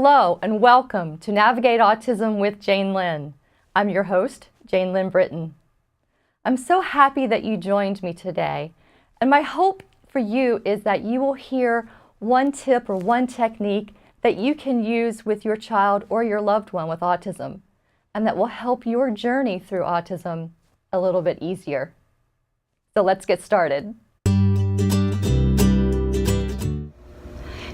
Hello and welcome to Navigate Autism with Jane Lynn. I'm your host, Jane Lynn Britton. I'm so happy that you joined me today, and my hope for you is that you will hear one tip or one technique that you can use with your child or your loved one with autism, and that will help your journey through autism a little bit easier. So let's get started.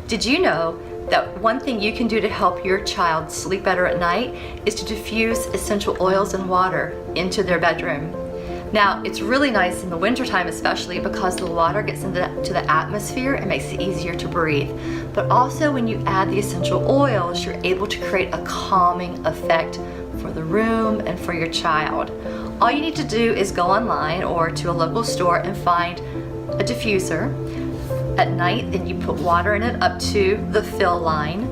Did you know that one thing you can do to help your child sleep better at night is to diffuse essential oils and water into their bedroom? Now, it's really nice in the wintertime especially because the water gets into the atmosphere and makes it easier to breathe. But also when you add the essential oils, you're able to create a calming effect for the room and for your child. All you need to do is go online or to a local store and find a diffuser. At night, then you put water in it up to the fill line,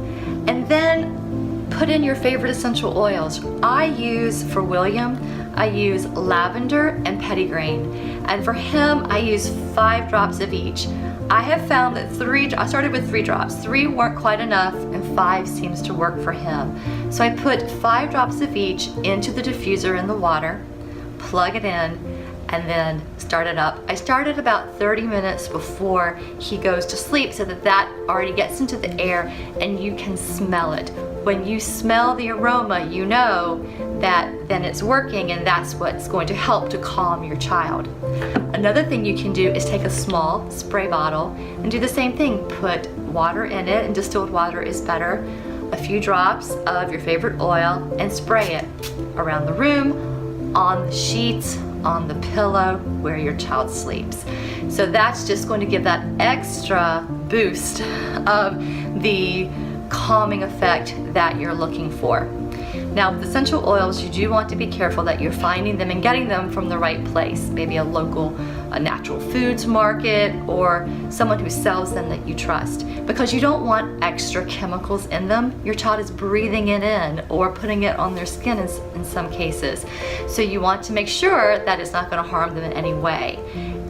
and then put in your favorite essential oils. For William, I use lavender and petitgrain, and for him, I use 5 drops of each. I have found that I started with 3 drops. 3 weren't quite enough, and 5 seems to work for him. So I put 5 drops of each into the diffuser in the water, plug it in, and then start it up. I started about 30 minutes before he goes to sleep so that already gets into the air and you can smell it. When you smell the aroma, you know that then it's working, and that's what's going to help to calm your child. Another thing you can do is take a small spray bottle and do the same thing. Put water in it, and distilled water is better, a few drops of your favorite oil, and spray it around the room, on the sheets, on the pillow where your child sleeps. So that's just going to give that extra boost of the calming effect that you're looking for. Now, with essential oils, you do want to be careful that you're finding them and getting them from the right place, maybe a local natural foods market or someone who sells them that you trust, because you don't want extra chemicals in them. Your child is breathing it in or putting it on their skin in some cases. So you want to make sure that it's not going to harm them in any way.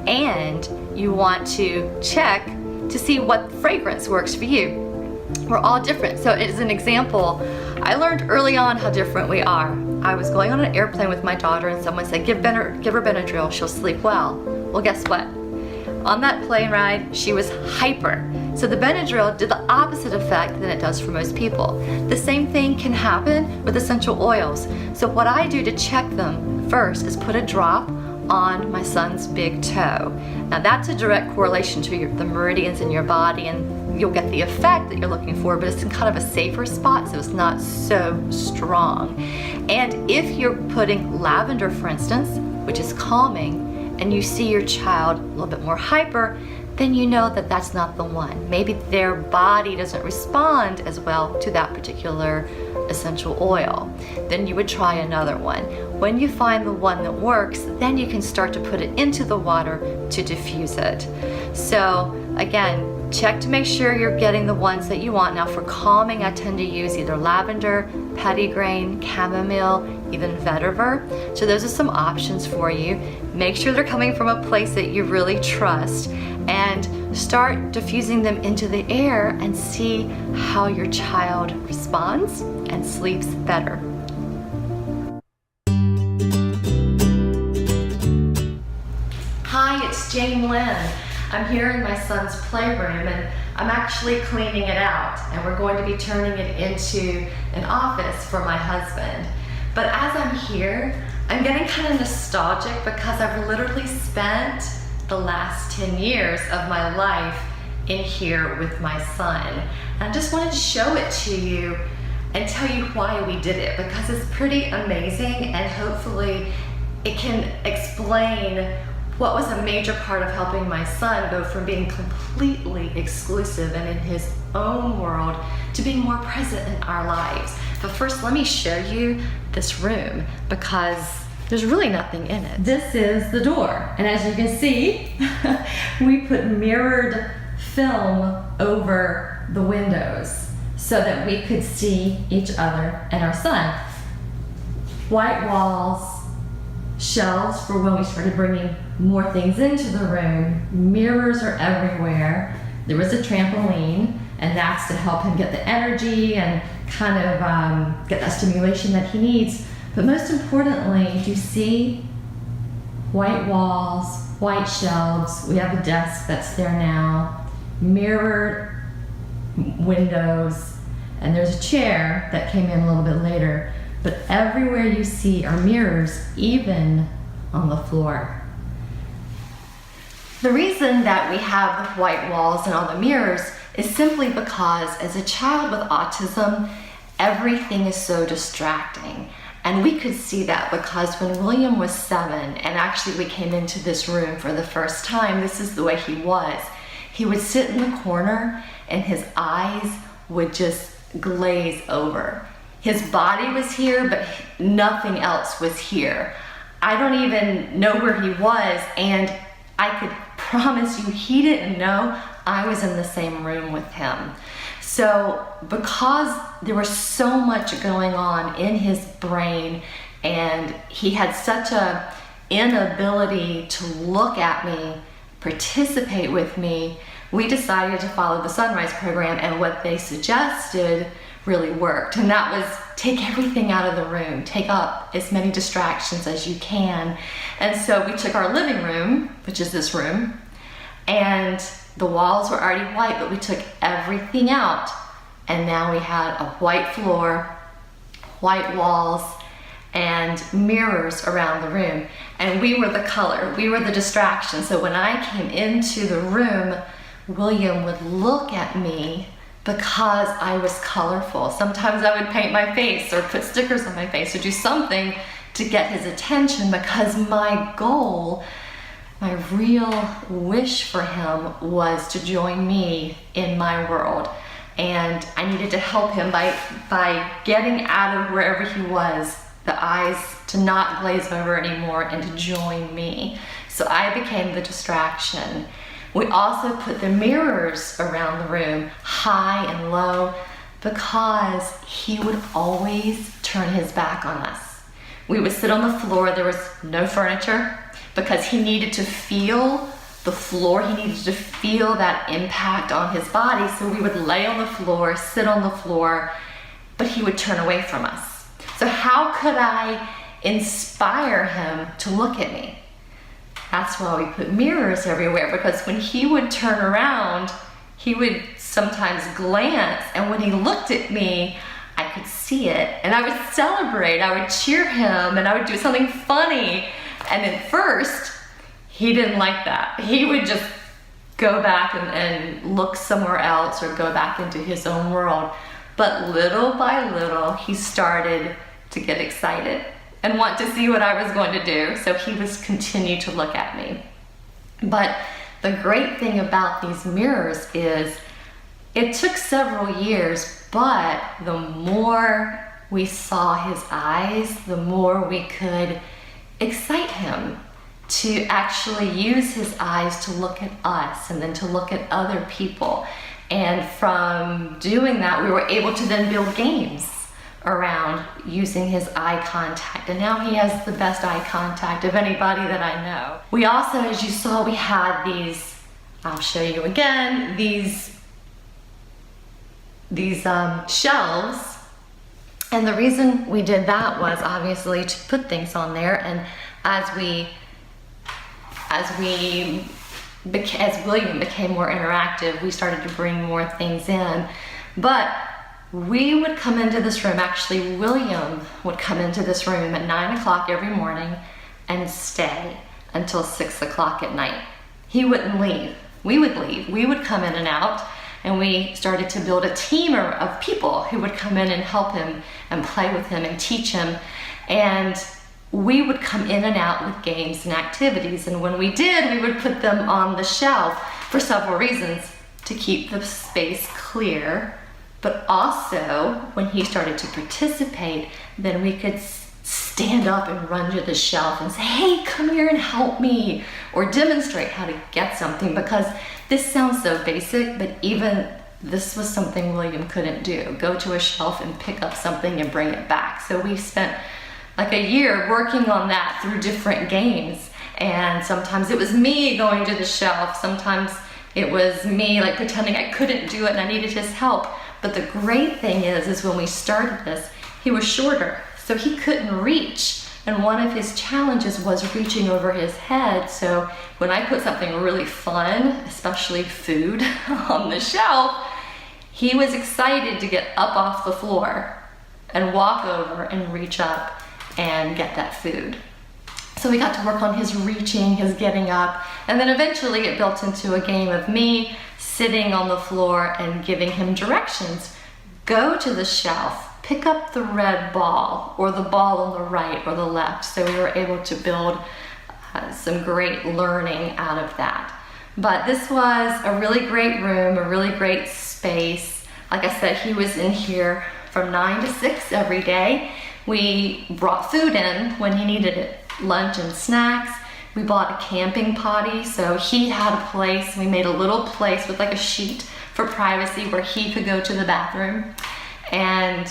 And you want to check to see what fragrance works for you. We're all different. So as an example, I learned early on how different we are. I was going on an airplane with my daughter and someone said, give her Benadryl, she'll sleep well. Well, guess what? On that plane ride, she was hyper. So the Benadryl did the opposite effect than it does for most people. The same thing can happen with essential oils. So what I do to check them first is put a drop on my son's big toe. Now that's a direct correlation to the meridians in your body, and you'll get the effect that you're looking for, but it's in kind of a safer spot, so it's not so strong. And if you're putting lavender, for instance, which is calming, and you see your child a little bit more hyper, then you know that that's not the one. Maybe their body doesn't respond as well to that particular essential oil. Then you would try another one. When you find the one that works, then you can start to put it into the water to diffuse it. So again, check to make sure you're getting the ones that you want. Now for calming, I tend to use either lavender, petitgrain, chamomile, even vetiver. So those are some options for you. Make sure they're coming from a place that you really trust, and start diffusing them into the air and see how your child responds and sleeps better. Hi, it's Jane Lynn. I'm here in my son's playroom, and I'm actually cleaning it out, and we're going to be turning it into an office for my husband. But as I'm here, I'm getting kind of nostalgic because I've literally spent the last 10 years of my life in here with my son. And I just wanted to show it to you and tell you why we did it, because it's pretty amazing, and hopefully it can explain what was a major part of helping my son go from being completely exclusive and in his own world to being more present in our lives. But first, let me show you this room, because there's really nothing in it. This is the door, and as you can see, we put mirrored film over the windows so that we could see each other and our son. White walls, shelves for when we started bringing more things into the room. Mirrors are everywhere. There was a trampoline, and that's to help him get the energy and kind of get that stimulation that he needs. But most importantly, do you see white walls, white shelves? We have a desk that's there now, mirrored windows, and there's a chair that came in a little bit later. But everywhere you see are mirrors, even on the floor. The reason that we have the white walls and all the mirrors is simply because as a child with autism, everything is so distracting. And we could see that because when William was 7, and actually we came into this room for the first time, this is the way he was. He would sit in the corner and his eyes would just glaze over. His body was here, but nothing else was here. I don't even know where he was, and I could promise you he didn't know I was in the same room with him. So because there was so much going on in his brain, and he had such a inability to look at me, participate with me, we decided to follow the Sunrise program, and what they suggested really worked. And that was take everything out of the room, take up as many distractions as you can. And so we took our living room, which is this room, and the walls were already white, but we took everything out. And now we had a white floor, white walls, and mirrors around the room. And we were the color, we were the distraction. So when I came into the room, William would look at me because I was colorful. Sometimes I would paint my face or put stickers on my face or do something to get his attention, because my goal, my real wish for him was to join me in my world. And I needed to help him by getting out of wherever he was, the eyes to not glaze over anymore and to join me. So I became the distraction. We also put the mirrors around the room, high and low, because he would always turn his back on us. We would sit on the floor, there was no furniture, because he needed to feel the floor, he needed to feel that impact on his body. So we would lay on the floor, sit on the floor, but he would turn away from us. So how could I inspire him to look at me? That's why we put mirrors everywhere, because when he would turn around, he would sometimes glance, and when he looked at me, I could see it, and I would celebrate, I would cheer him, and I would do something funny. And at first, he didn't like that. He would just go back and look somewhere else or go back into his own world. But little by little, he started to get excited and want to see what I was going to do. So he was continue to look at me. But the great thing about these mirrors is it took several years, but the more we saw his eyes, the more we could excite him to actually use his eyes to look at us and then to look at other people. And from doing that, we were able to then build games around using his eye contact. And now he has the best eye contact of anybody that I know. We also, as you saw, we had these, I'll show you again, these shelves. And the reason we did that was obviously to put things on there. And as William became more interactive, we started to bring more things in. But we would come into this room, actually William would come into this room at 9 o'clock every morning and stay until 6 o'clock at night. He wouldn't leave. We would leave. We would come in and out, and we started to build a team of people who would come in and help him and play with him and teach him. And we would come in and out with games and activities. And when we did, we would put them on the shelf for several reasons: to keep the space clear, but also when he started to participate, then we could stand up and run to the shelf and say, hey, come here and help me, or demonstrate how to get something, because this sounds so basic, but even this was something William couldn't do. Go to a shelf and pick up something and bring it back. So we spent like a year working on that through different games. And sometimes it was me going to the shelf. Sometimes it was me like pretending I couldn't do it and I needed his help. But the great thing is when we started this, he was shorter, so he couldn't reach. And one of his challenges was reaching over his head. So when I put something really fun, especially food, on the shelf, he was excited to get up off the floor and walk over and reach up and get that food. So we got to work on his reaching, his getting up, and then eventually it built into a game of me sitting on the floor and giving him directions. Go to the shelf, pick up the red ball, or the ball on the right or the left. So we were able to build some great learning out of that. But this was a really great room, a really great space. Like I said, he was in here from 9 to 6 every day. We brought food in when he needed it, lunch and snacks. We bought a camping potty, so he had a place. We made a little place with like a sheet for privacy where he could go to the bathroom. And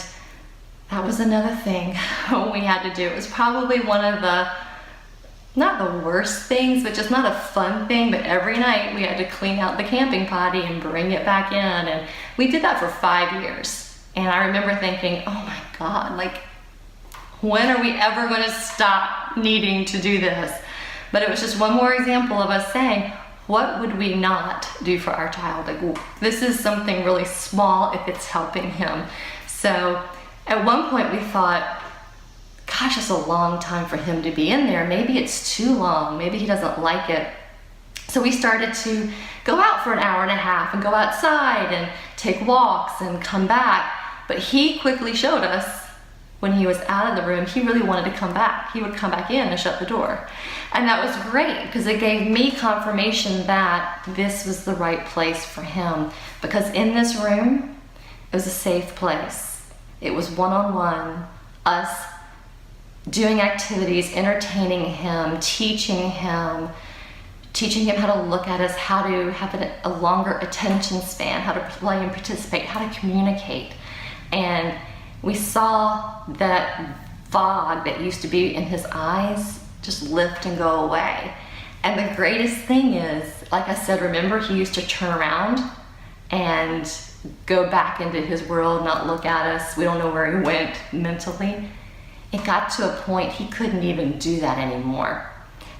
that was another thing we had to do. It was probably one of the, not the worst things, but just not a fun thing, but every night we had to clean out the camping potty and bring it back in. And we did that for 5 years. And I remember thinking, oh my God, like, when are we ever going to stop needing to do this? But it was just one more example of us saying, what would we not do for our child? Like, this is something really small if it's helping him. So at one point we thought, gosh, it's a long time for him to be in there. Maybe it's too long. Maybe he doesn't like it. So we started to go out for an hour and a half and go outside and take walks and come back. But he quickly showed us when he was out of the room, he really wanted to come back. He would come back in and shut the door. And that was great because it gave me confirmation that this was the right place for him. Because in this room, it was a safe place. It was one-on-one, us doing activities, entertaining him, teaching him how to look at us, how to have a longer attention span, how to play and participate, how to communicate. And we saw that fog that used to be in his eyes just lift and go away. And the greatest thing is, like I said, remember he used to turn around and go back into his world, not look at us. We don't know where he went mentally. It got to a point he couldn't even do that anymore.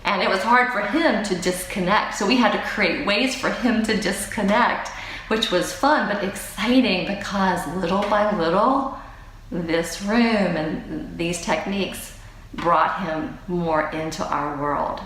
And it was hard for him to disconnect. So we had to create ways for him to disconnect, which was fun but exciting because little by little, this room and these techniques brought him more into our world.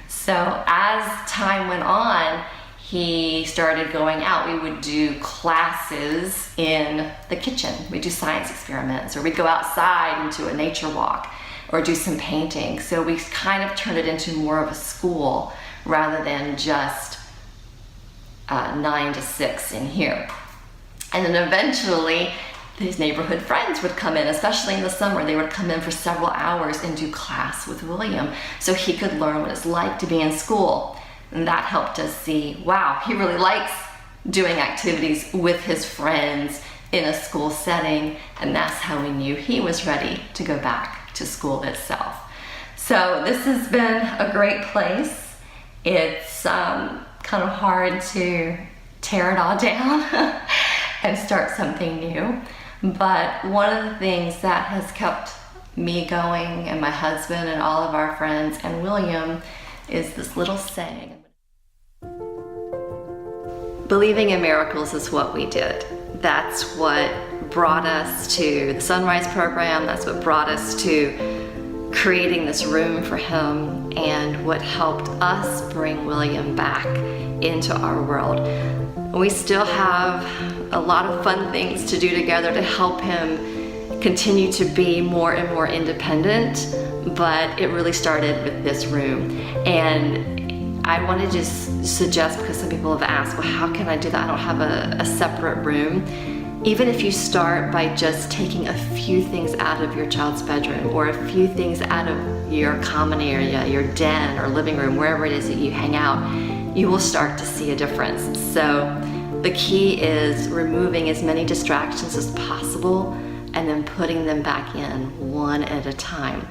So as time went on, he started going out. We would do classes in the kitchen. We'd do science experiments, or we'd go outside into a nature walk or do some painting. So we kind of turned it into more of a school rather than just 9 to 6 in here. And then eventually his neighborhood friends would come in, especially in the summer. They would come in for several hours and do class with William so he could learn what it's like to be in school. And that helped us see, wow, he really likes doing activities with his friends in a school setting, and that's how we knew he was ready to go back to school itself. So this has been a great place. It's kind of hard to tear it all down and start something new. But one of the things that has kept me going and my husband and all of our friends and William is this little saying. Believing in miracles is what we did. That's what brought us to the Sunrise program. That's what brought us to creating this room for him, and what helped us bring William back into our world. We still have a lot of fun things to do together to help him continue to be more and more independent, but it really started with this room. And I want to just suggest, because some people have asked, well, how can I do that? I don't have a separate room. Even if you start by just taking a few things out of your child's bedroom, or a few things out of your common area, your den or living room, wherever it is that you hang out, you will start to see a difference. So the key is removing as many distractions as possible and then putting them back in one at a time.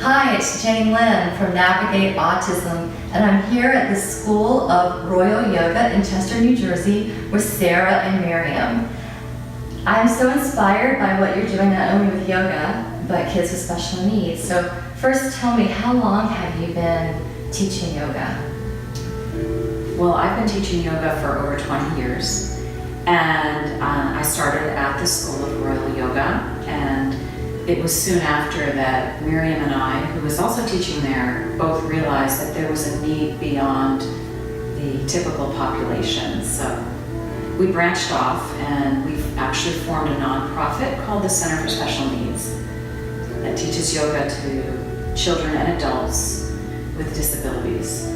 Hi, it's Jane Lynn from Navigate Autism, and I'm here at the School of Royal Yoga in Chester, New Jersey with Sarah and Miriam. I'm so inspired by what you're doing, not only with yoga, but kids with special needs. So first tell me, how long have you been teaching yoga? Well, I've been teaching yoga for over 20 years, and I started at the School of Royal Yoga, and it was soon after that Miriam and I, who was also teaching there, both realized that there was a need beyond the typical population. So we branched off, and we've actually formed a nonprofit called the Center for Special Needs that teaches yoga to children and adults with disabilities.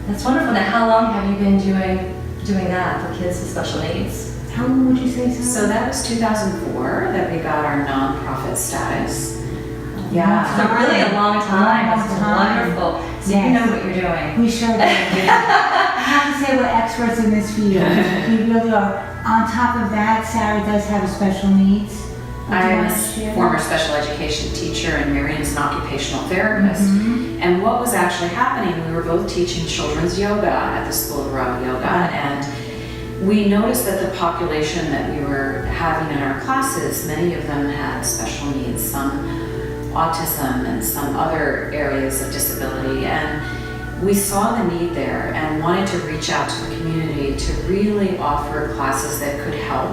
That's wonderful. Now, how long have you been doing that for kids with special needs? How long would you say, Sarah? So that was 2004 that we got our nonprofit status. So Yeah. really a long time. Long That's time. wonderful. So Yes. you know what you're doing. We sure do. I have to say we're experts in this field. We really are. On top of that, Sarah does have a special needs. Do you I'm wanna a share? former special education teacher, and Miriam's an occupational therapist. Mhm. And what was actually happening, we were both teaching children's yoga at the School of Royal Yoga, and we noticed that the population that we were having in our classes, many of them had special needs, some autism and some other areas of disability. And we saw the need there and wanted to reach out to the community to really offer classes that could help.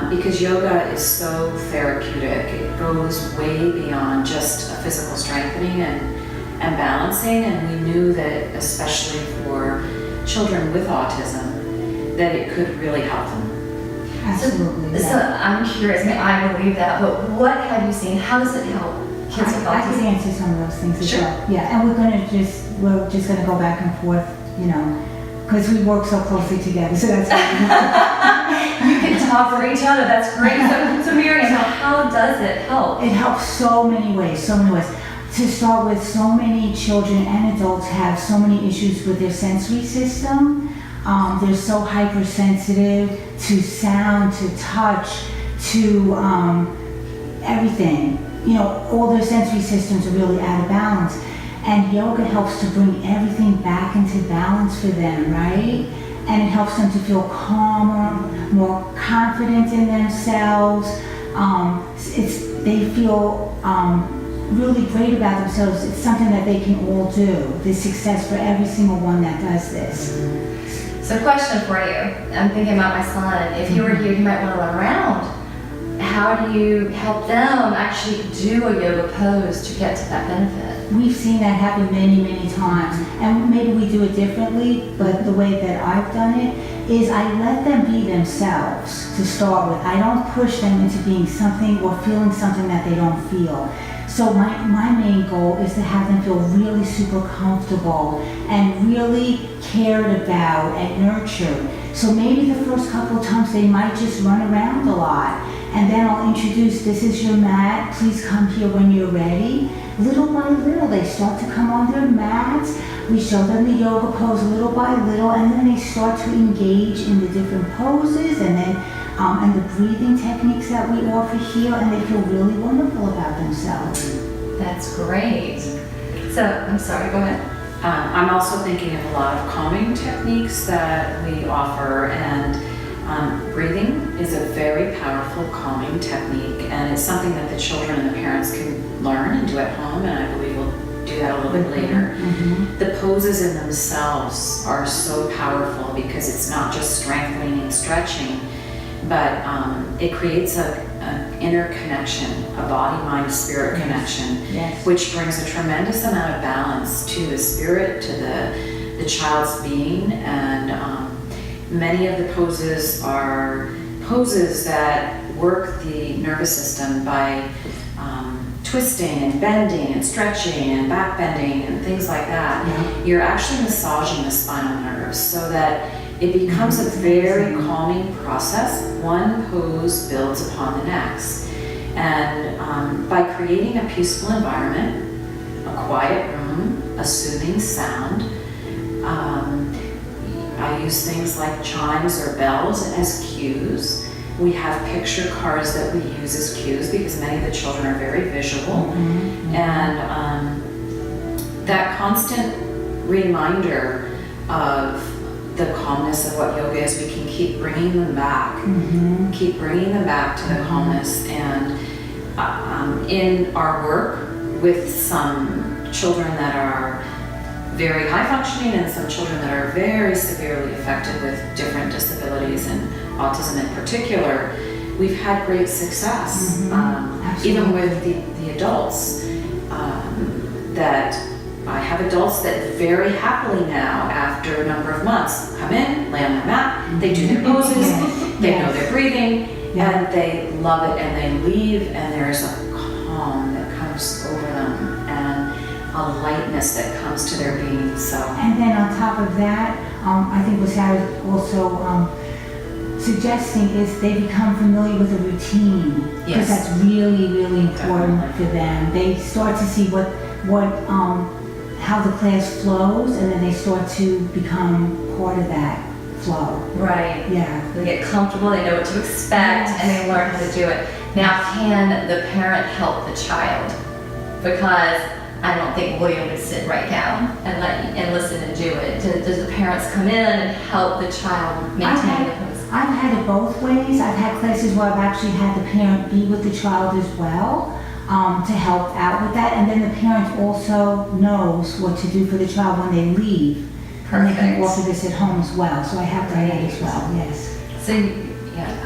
Because yoga is so therapeutic. It goes way beyond just a physical strengthening and balancing, and we knew that especially for children with autism, that it could really help them. Absolutely. So Yeah. I'm curious, I mean, I believe that, but what have you seen? How does it help kids with I can autism? answer some of those things as Sure. well. Yeah, and we're just gonna go back and forth, because we work so closely together. So that's You can talk for each other, that's great. So Miriam, how does it help? It helps so many ways, so many ways. To start with, so many children and adults have so many issues with their sensory system. They're so hypersensitive to sound, to touch, to everything. All their sensory systems are really out of balance. And yoga helps to bring everything back into balance for them, right? And it helps them to feel calmer, more confident in themselves. They feel really great about themselves. It's something that they can all do. There's success for every single one that does this. So question for you, I'm thinking about my son. If you were here, you might want to run around. How do you help them actually do a yoga pose to get to that benefit? We've seen that happen many, many times, and maybe we do it differently, but the way that I've done it is I let them be themselves to start with. I don't push them into being something or feeling something that they don't feel. So my main goal is to have them feel really super comfortable and really cared about and nurtured. So maybe the first couple of times they might just run around a lot, and then I'll introduce, this is your mat, please come here when you're ready. Little by little, they start to come on their mats. We show them the yoga pose little by little, and then they start to engage in the different poses and then and the breathing techniques that we offer here, and they feel really wonderful about themselves. That's great. So, I'm sorry, go ahead. I'm also thinking of a lot of calming techniques that we offer, and breathing is a very powerful calming technique, and it's something that the children and the parents can learn and do at home, and I believe we'll do that a little bit later. The poses in themselves are so powerful because it's not just strengthening and stretching, but it creates an inner connection, a body, mind, spirit connection, Yes. which brings a tremendous amount of balance to the spirit, to the child's being. And many of the poses are poses that work the nervous system by twisting and bending and stretching and back bending and things like that. Yeah. You're actually massaging the spinal nerves so that it becomes a very calming process. One pose builds upon the next. And by creating a peaceful environment, a quiet room, a soothing sound, I use things like chimes or bells as cues We have picture cards that we use as cues because many of the children are very visual. And that constant reminder of the calmness of what yoga is, we can keep bringing them back, keep bringing them back to the calmness. And in our work with some children that are very high functioning and some children that are very severely affected with different disabilities and autism in particular, we've had great success. Even with the adults, that I have adults that very happily now, after a number of months, come in, lay on their mat, they do their poses, they know their breathing, and they love it, and they leave, and there's a calm that comes over them, and a lightness that comes to their being. So. And then on top of that, I think what Sarah's also suggesting is they become familiar with a routine, because that's really, really important for them. They start to see how the class flows, and then they start to become part of that flow. Right. Yeah. They get comfortable, they know what to expect, and they learn how to do it. Now, can the parent help the child? Because I don't think William would sit right down and listen and do it. Does the parents come in and help the child maintain the pose? I've had it both ways. I've had classes where I've actually had the parent be with the child as well, to help out with that. And then the parent also knows what to do for the child when they leave. And they can offer this at home as well. So I have done that as well, yes. So,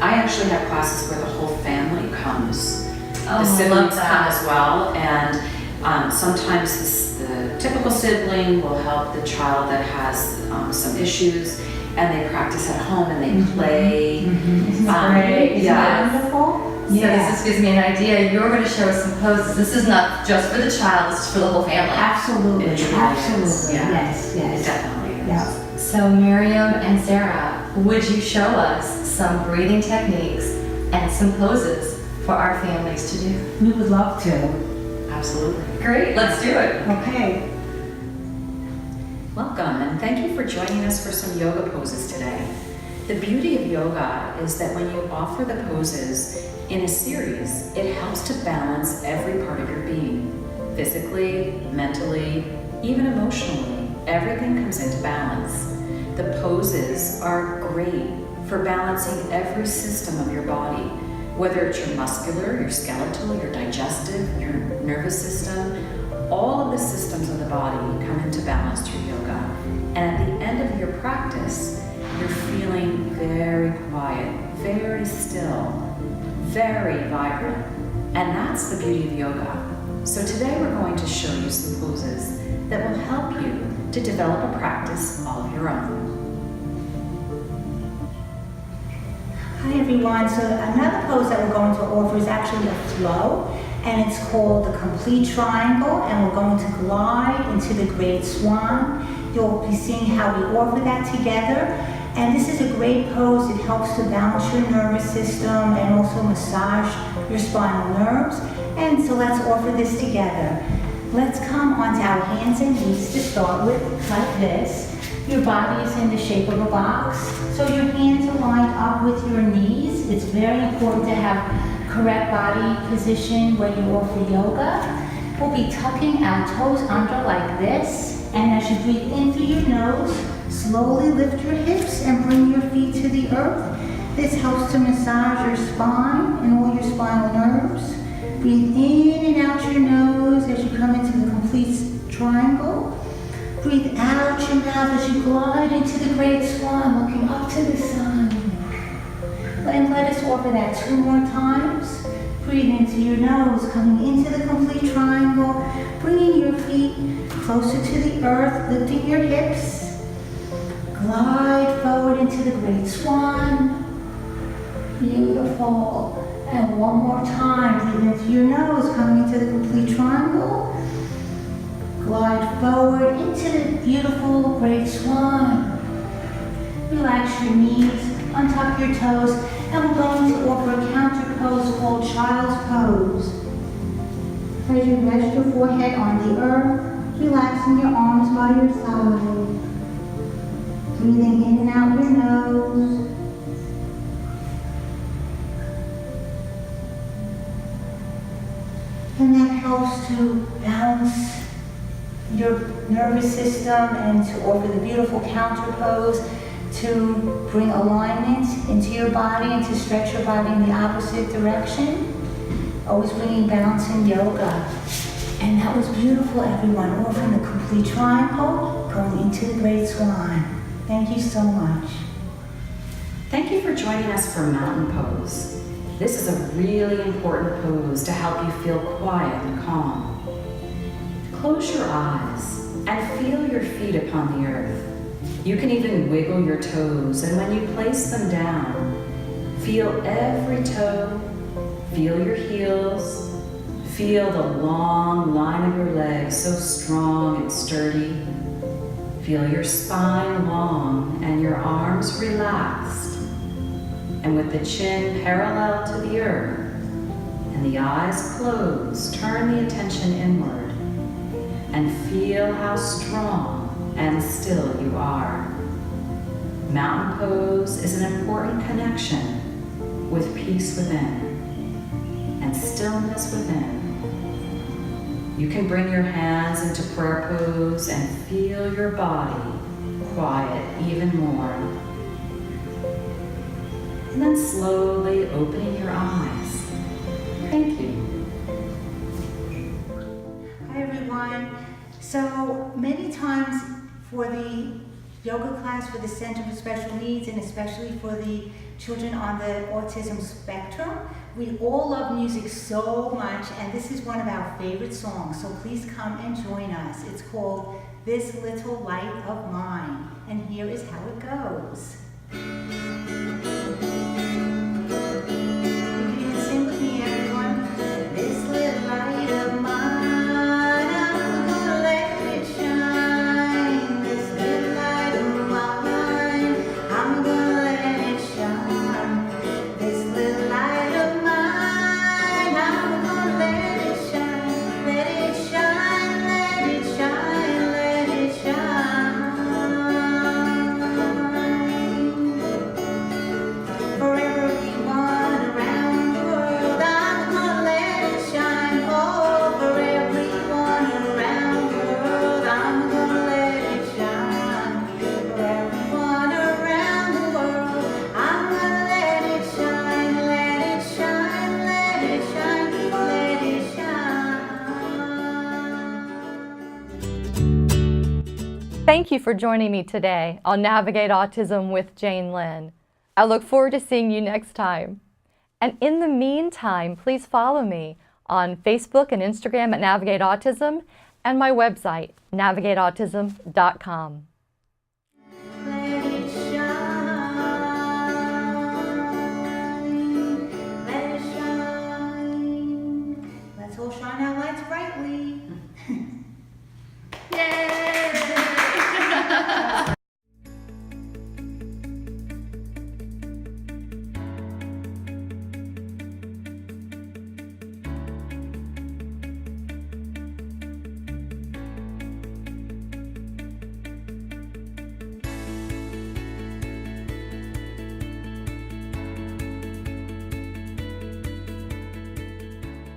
I actually have classes where the whole family comes. Oh, The siblings love that. come as well, and sometimes the typical sibling will help the child that has some issues, and they practice at home and they play. Isn't that great? Isn't that wonderful? So this gives me an idea. You're going to show us some poses. This is not just for the child, this is for the whole family. Absolutely, It truly absolutely, is. Yeah. yes, It yes. definitely is. Yeah. So Miriam and Sarah, would you show us some breathing techniques and some poses for our families to do? We would love to. Absolutely. Great, let's do it. Okay. Welcome, and thank you for joining us for some yoga poses today. The beauty of yoga is that when you offer the poses in a series, it helps to balance every part of your being. Physically, mentally, even emotionally, everything comes into balance. The poses are great for balancing every system of your body, whether it's your muscular, your skeletal, your digestive, your nervous system. All of the systems of the body come into balance through yoga. And at the end of your practice, you're feeling very quiet, very still, very vibrant. And that's the beauty of yoga. So today we're going to show you some poses that will help you to develop a practice all of your own. Hi everyone, so another pose that we're going to offer is actually a flow, and it's called the complete triangle, and we're going to glide into the great swan. You'll be seeing how we offer that together, and this is a great pose. It helps to balance your nervous system and also massage your spinal nerves. And so let's offer this together. Let's come onto our hands and knees to start with, like this. Your body is in the shape of a box, so your hands are lined up with your knees. It's very important to have correct body position when you offer yoga. We'll be tucking our toes under like this, and as you breathe in through your nose, slowly lift your hips and bring your feet to the earth. This helps to massage your spine and all your spinal nerves. Breathe in and out your nose as you come into the complete triangle. Breathe out your mouth as you glide into the great swan, looking up to the sun. And let us offer that 2 more times. Breathe into your nose, coming into the complete triangle, bringing your feet closer to the earth, lifting your hips. Glide forward into the great swan. Beautiful. And one more time, breathe into your nose, coming into the complete triangle. Glide forward into the beautiful great swan. Relax your knees, untuck your toes, and we're going to offer a counter pose called child's pose. As you rest your forehead on the earth, relaxing your arms by your side. Breathing in and out your nose. to balance your nervous system and to offer the beautiful counter pose to bring alignment into your body and to stretch your body in the opposite direction. Always bringing balance in yoga. And that was beautiful, everyone. Offering the complete triangle, going into the great swan. Thank you so much. Thank you for joining us for Mountain Pose. This is a really important pose to help you feel quiet and calm. Close your eyes and feel your feet upon the earth. You can even wiggle your toes, and when you place them down, feel every toe, feel your heels, feel the long line of your legs so strong and sturdy. Feel your spine long and your arms relaxed. And with the chin parallel to the earth and the eyes closed, turn the attention inward and feel how strong and still you are. Mountain pose is an important connection with peace within and stillness within. You can bring your hands into prayer pose and feel your body quiet even more. And then slowly opening your eyes. Thank you. Hi everyone. So many times for the yoga class for the Center for Special Needs and especially for the children on the autism spectrum, we all love music so much, and this is one of our favorite songs, so please come and join us. It's called This Little Light of Mine, and here is how it goes. You can even sing with me, everyone. This little light of mine, I'm gonna let it shine. This little light of mine, I'm gonna let it shine. This little light of mine, I'm gonna let it shine. Let it shine, let it shine, let it shine. For everyone around the world, I'm gonna let it shine. Oh, for everyone around the world, I'm gonna let it shine. For everyone around the world, I'm gonna let it shine. Let it shine, let it shine, let it shine. Thank you for joining me today on Navigate Autism with Jane Lynn. I look forward to seeing you next time. And in the meantime, please follow me on Facebook and Instagram at Navigate Autism and my website, navigateautism.com.